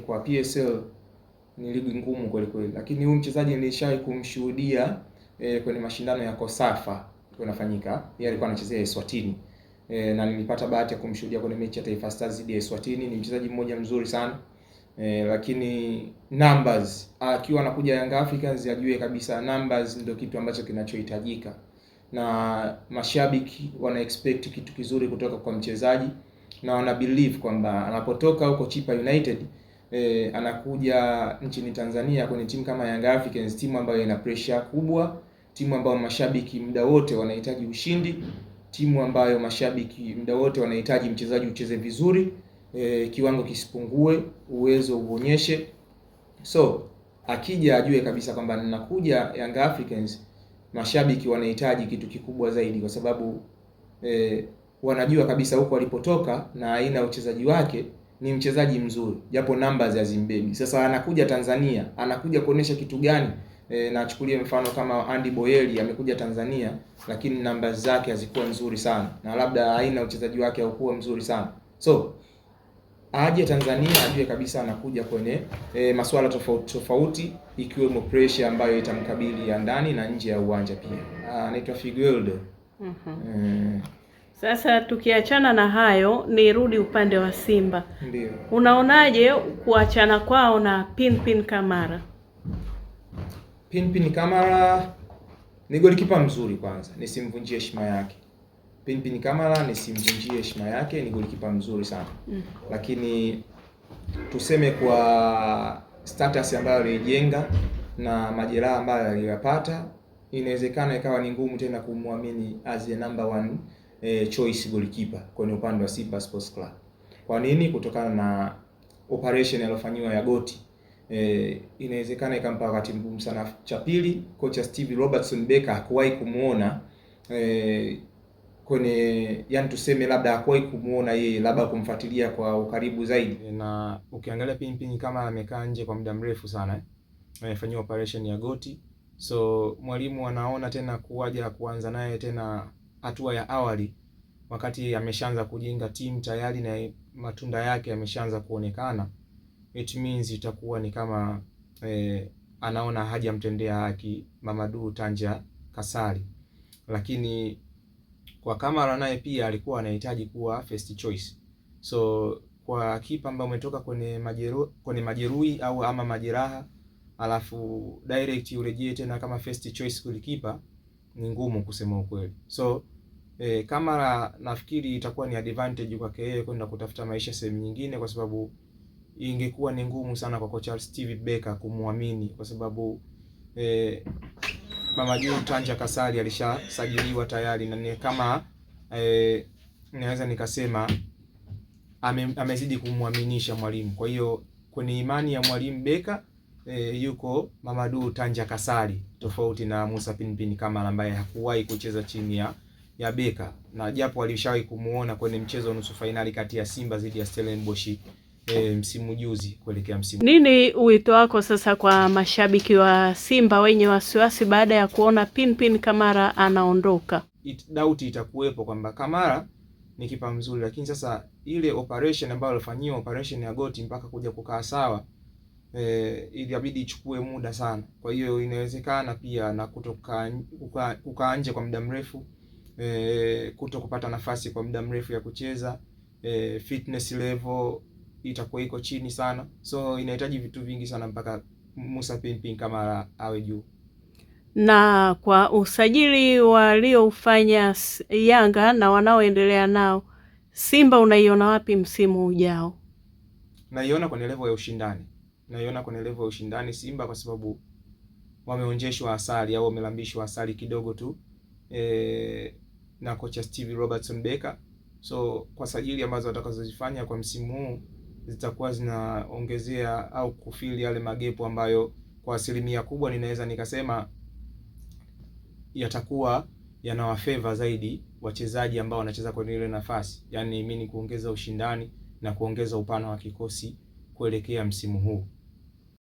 kwa PSL ni ligi ngumu kweli kweli, lakini huyu mchezaji nilishawahi kumshuhudia kwenye mashindano ya Kosafa yanafanyika. Yeye alikuwa anachezea Eswatini na nilipata bahati ya kumshuhudia kwenye mechi ya Taifa Stars dhidi ya Eswatini. Ni mchezaji mmoja mzuri sana lakini numbers, akiwa anakuja Young Africans ajue kabisa numbers ndio kitu ambacho kinachohitajika, na mashabiki wana expect kitu kizuri kutoka kwa mchezaji na wana believe kwamba anapotoka huko Chipa United anakuja nchini Tanzania kwenye timu kama Young Africans, timu ambayo ina pressure kubwa, timu ambayo mashabiki muda wote wanahitaji ushindi, timu ambayo mashabiki muda wote wanahitaji mchezaji ucheze vizuri, kiwango kisipungue, uwezo uonyeshe. So akija ajue kabisa kwamba ninakuja Young Africans, mashabiki wanahitaji kitu kikubwa zaidi, kwa sababu wanajua kabisa huko alipotoka na aina ya uchezaji wake ni mchezaji mzuri, japo numbers hazimbebi. Sasa anakuja Tanzania, anakuja kuonesha kitu gani? Nachukulie mfano kama Andy Boyeli amekuja Tanzania, lakini numbers zake hazikuwa nzuri sana, na labda aina uchezaji wake haukuwa mzuri sana. So aje Tanzania ajue kabisa anakuja kwenye masuala tofauti tofauti, ikiwemo pressure ambayo itamkabili ya ndani na nje ya uwanja pia. Anaitwa Figueiredo. Sasa tukiachana na hayo, nirudi upande wa Simba. Ndio. Unaonaje kuachana kwao na Pinpin Kamara? Pinpin Kamara ni golikipa mzuri, kwanza nisimvunjie heshima yake. Pinpin Kamara nisimvunjie heshima yake, ni golikipa mzuri sana. Lakini tuseme kwa status ambayo alijenga na majeraha ambayo aliyapata, inawezekana ikawa ni ngumu tena kumwamini as a number one choice goalkeeper kwenye upande wa Simba Sports Club. Kwa nini? Kutokana na operation aliyofanywa ya goti. Inawezekana ikampa wakati mgumu sana. Cha pili, kocha Steve Robertson Becker hakuwahi kumuona kwenye, yani tuseme labda hakuwahi kumuona yeye, labda kumfuatilia kwa ukaribu zaidi. Na ukiangalia Pinpin kama amekaa nje kwa muda mrefu sana, amefanywa operation ya goti. So mwalimu anaona tena kuanza naye tena hatua ya awali, wakati ameshaanza kujenga timu tayari na matunda yake yameshaanza kuonekana. It means itakuwa ni kama anaona hajamtendea haki Mamadou Tanja Kasali. Lakini kwa Kamara naye pia alikuwa anahitaji kuwa first choice. So kwa kipa ambaye umetoka kwenye majeruhi au ama majeraha, alafu direct urejee tena kama first choice goalkeeper, ni ngumu kusema ukweli. So Kamara nafikiri itakuwa ni advantage kwake yeye kwenda kutafuta maisha sehemu nyingine, kwa sababu ingekuwa ni ngumu sana kwa kocha Steve Becker kumwamini, kwa sababu Mamadou Tanja Kasali alishasajiliwa tayari, na ni kama naweza nikasema amezidi kumwaminisha mwalimu. Kwa hiyo kwenye imani ya mwalimu Becker yuko Mamadou Tanja Kasali, tofauti na Musa Pinpin Kamara ambaye hakuwahi kucheza chini ya Becker, na japo alishawahi kumuona kwenye mchezo nusu finali kati ya Simba dhidi ya Stellenbosch msimu juzi kuelekea msimu. Nini wito wako sasa kwa mashabiki wa Simba wenye wasiwasi baada ya kuona Pinpin Kamara anaondoka? Doubt itakuwepo kwamba Kamara ni kipa mzuri, lakini sasa ile operation ambayo alifanywa, operation ya goti, mpaka kuja kukaa sawa ilibidi ichukue muda sana. Kwa hiyo inawezekana pia na kukaa nje kwa muda mrefu, kutokupata nafasi kwa muda mrefu ya kucheza, fitness level itakuwa iko chini sana. So inahitaji vitu vingi sana mpaka Musa Pinpin Kamara awe juu. Na kwa usajili walioufanya Yanga na wanaoendelea nao, Simba unaiona wapi msimu ujao? Naiona kwenye level ya ushindani. Simba, kwa sababu wameonjeshwa asali au wamelambishwa asali kidogo tu na kocha Steve Robertson Becker. So kwa sajili ambazo watakazozifanya kwa msimu huu zitakuwa zinaongezea au kufili yale magepo ambayo kwa asilimia kubwa ninaweza nikasema yatakuwa yanawafavor zaidi wachezaji ambao wanacheza kwenye ile nafasi. Yani mimi ni kuongeza ushindani na kuongeza upana wa kikosi kuelekea msimu huu.